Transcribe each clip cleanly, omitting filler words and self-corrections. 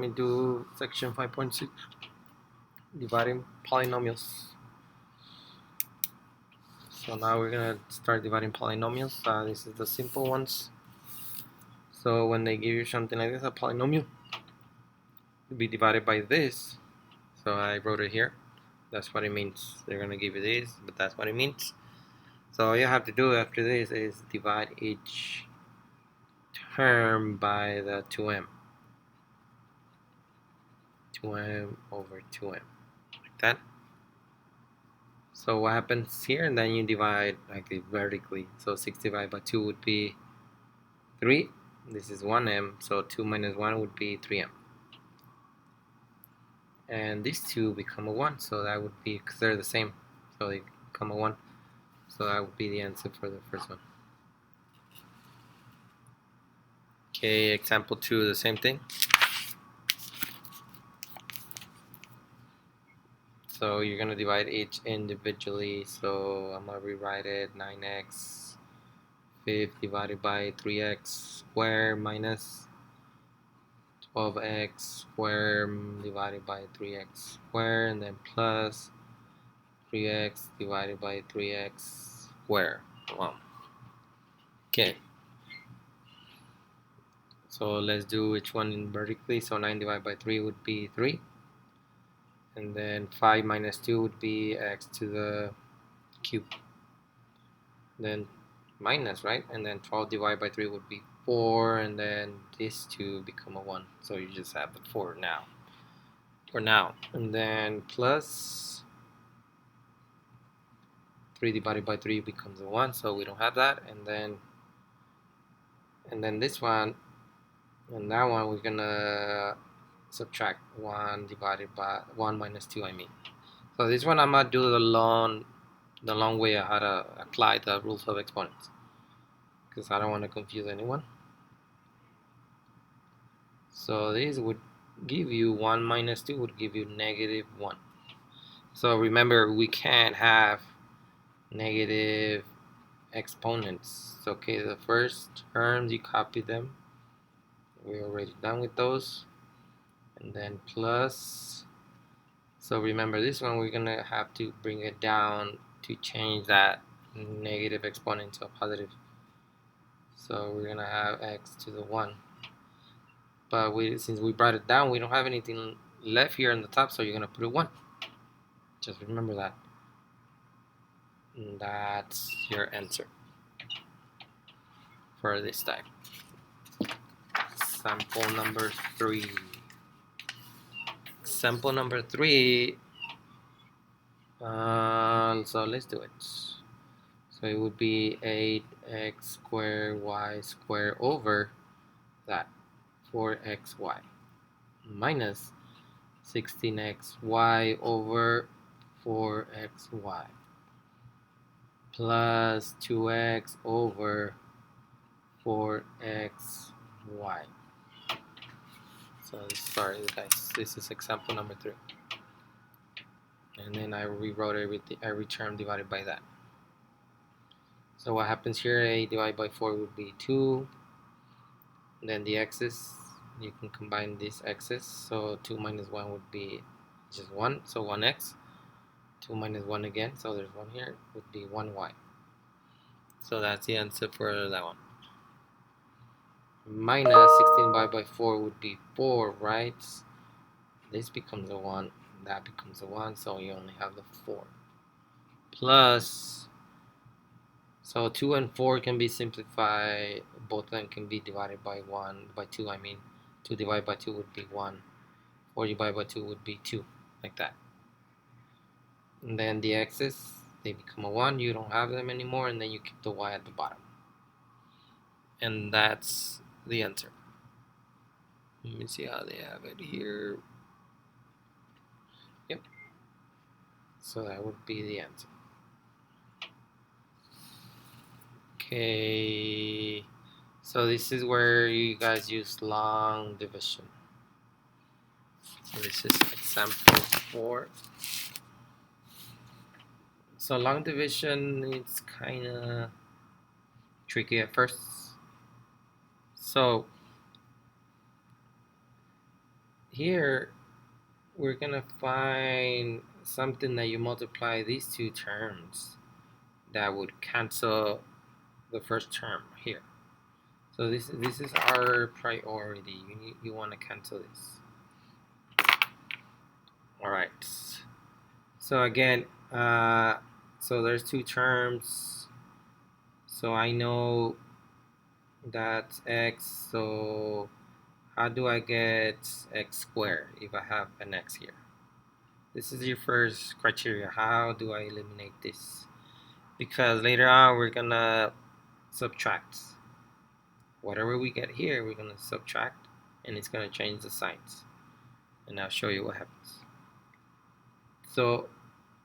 Let me do section 5.6, dividing polynomials. So now we're gonna start dividing polynomials. This is the simple ones. So when they give you something like this, a polynomial will be divided by this. So I wrote it here. That's what it means. They're gonna give you this, but that's what it means. So all you have to do after this is divide each term by the 2m. 2m over 2m, like that. So what happens here, and then you divide like vertically. So 6 divided by 2 would be 3. This is 1m, so 2 minus 1 would be 3m. And these two become a 1, so that would be, because they're the same, so they become a 1. So that would be the answer for the first one. Okay, example 2, the same thing. So you're going to divide each individually, so I'm going to rewrite it, 9x 5 divided by 3x squared minus 12x squared divided by 3x squared, and then plus 3x divided by 3x squared. Wow. Okay. So let's do each one in vertically. So 9 divided by 3 would be 3. And then 5 minus 2 would be x to the cube. Then minus, right? And then 12 divided by 3 would be 4. And then these two become a 1. So you just have the 4 now. For now. And then plus 3 divided by 3 becomes a 1. So we don't have that. And then this one. And that one we're gonna subtract 1 divided by 1 minus 2, I mean. So this one I'm gonna do the long way of how to apply the rules of exponents, because I don't want to confuse anyone. So this would give you 1 minus 2 would give you negative 1. So remember, we can't have negative exponents. Okay, the first terms, you copy them. We're already done with those. And then plus, so remember this one we're gonna have to bring it down to change that negative exponent to a positive. So we're gonna have x to the 1. But since we brought it down, we don't have anything left here on the top, so you're gonna put a 1. Just remember that. And that's your answer for this time. Example number 3. Example number 3. So let's do it. So it would be 8x squared y squared over that 4xy minus 16xy over 4xy plus 2x over 4xy. So sorry guys, this is example number 3. And then I rewrote every term divided by that. So what happens here, a divided by 4 would be 2. And then the x's, you can combine these x's. So 2 minus 1 would be just 1, so 1x. 2 minus 1 again, so there's 1 here, would be 1y. So that's the answer for that one. Minus 16 divided by 4 would be 4, right? This becomes a 1, that becomes a 1, so you only have the 4. Plus, so 2 and 4 can be simplified, both of them can be divided by 2 I mean. 2 divided by 2 would be 1, 4 divided by 2 would be 2, like that. And then the x's, they become a 1, you don't have them anymore, and then you keep the y at the bottom. And that's the answer. Let me see how they have it here. Yep. So that would be the answer. Okay. So this is where you guys use long division. So this is example 4. So long division, it's kind of tricky at first. So here we're gonna find something that you multiply these two terms that would cancel the first term here. So this is our priority. You want to cancel this. All right. So again, so there's two terms. So I know that's x. So how do I get x squared if I have an x here? This is your first criteria. How do I eliminate this? Because later on we're gonna subtract. Whatever we get here, we're gonna subtract, and it's gonna change the signs. And I'll show you what happens. So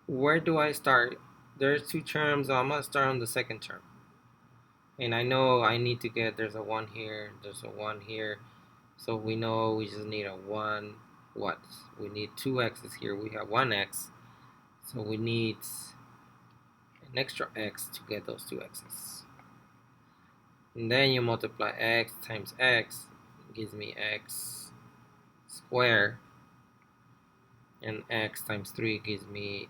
where do I start? There's two terms. I'm gonna start on the second term. And I know I need to get, there's a 1 here, there's a 1 here. So we know we just need a 1, what? We need two x's here. We have 1x. So we need an extra x to get those two x's. And then you multiply x times x, gives me x squared. And x times 3 gives me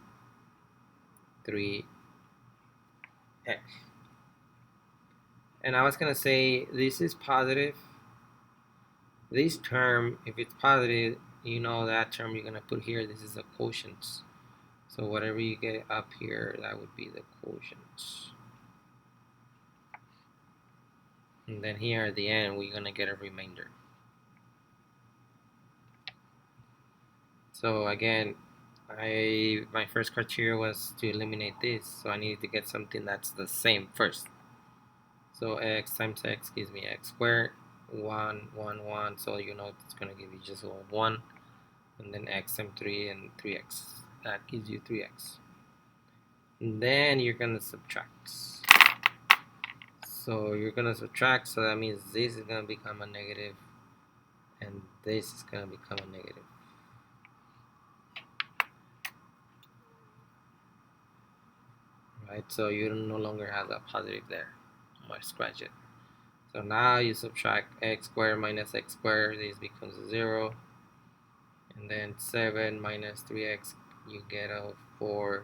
3x. And I was going to say, this is positive. This term, if it's positive, you know that term you're going to put here, this is a quotient. So whatever you get up here, that would be the quotient. And then here at the end, we're going to get a remainder. So again, my first criteria was to eliminate this. So I needed to get something that's the same first. So x times x gives me x squared. 1, 1, 1, so you know it's going to give you just 1, and then x times 3 and 3x, that gives you 3x. And then you're going to subtract. So you're going to subtract, so that means this is going to become a negative, and this is going to become a negative. Right, so you no longer have that positive there. I'm going to scratch it. So now you subtract x squared minus x squared, this becomes 0. And then 7 minus 3x, you get a 4x.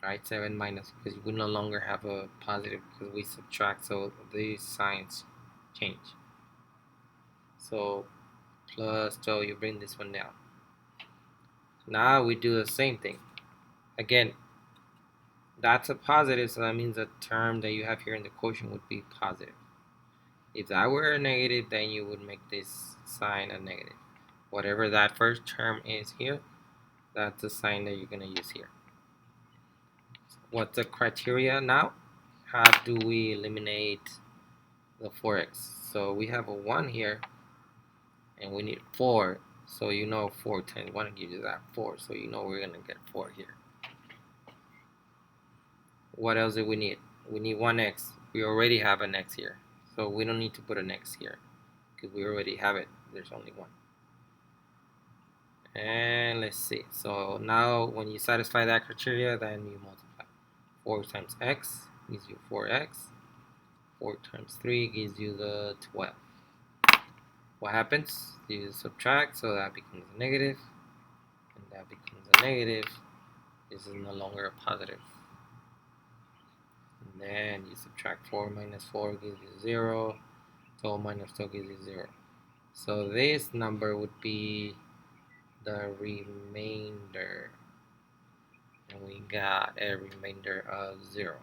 Right, 7 minus, because we no longer have a positive because we subtract, so these signs change. So plus 12, you bring this one down. Now we do the same thing. Again, that's a positive, so that means the term that you have here in the quotient would be positive. If that were a negative, then you would make this sign a negative. Whatever that first term is here, that's the sign that you're going to use here. What's the criteria now? How do we eliminate the 4x? So we have a 1 here, and we need 4. So you know 4 times 1 gives you that 4. So you know we're going to get 4 here. What else do we need? We need 1x. We already have an x here. So we don't need to put an x here because we already have it. There's only 1. And let's see. So now when you satisfy that criteria, then you multiply. 4 times x gives you 4x. 4 times 3 gives you the 12. What happens? You subtract, so that becomes a negative. And that becomes a negative. This is no longer a positive. And then you subtract 4 minus 4 gives you 0. 12 minus 12 gives you 0. So this number would be the remainder. And we got a remainder of 0.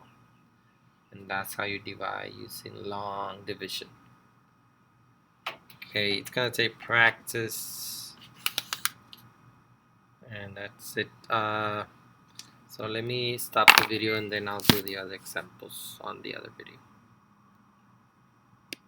And that's how you divide using long division. Okay, it's gonna take practice, and that's it. So let me stop the video and then I'll do the other examples on the other video.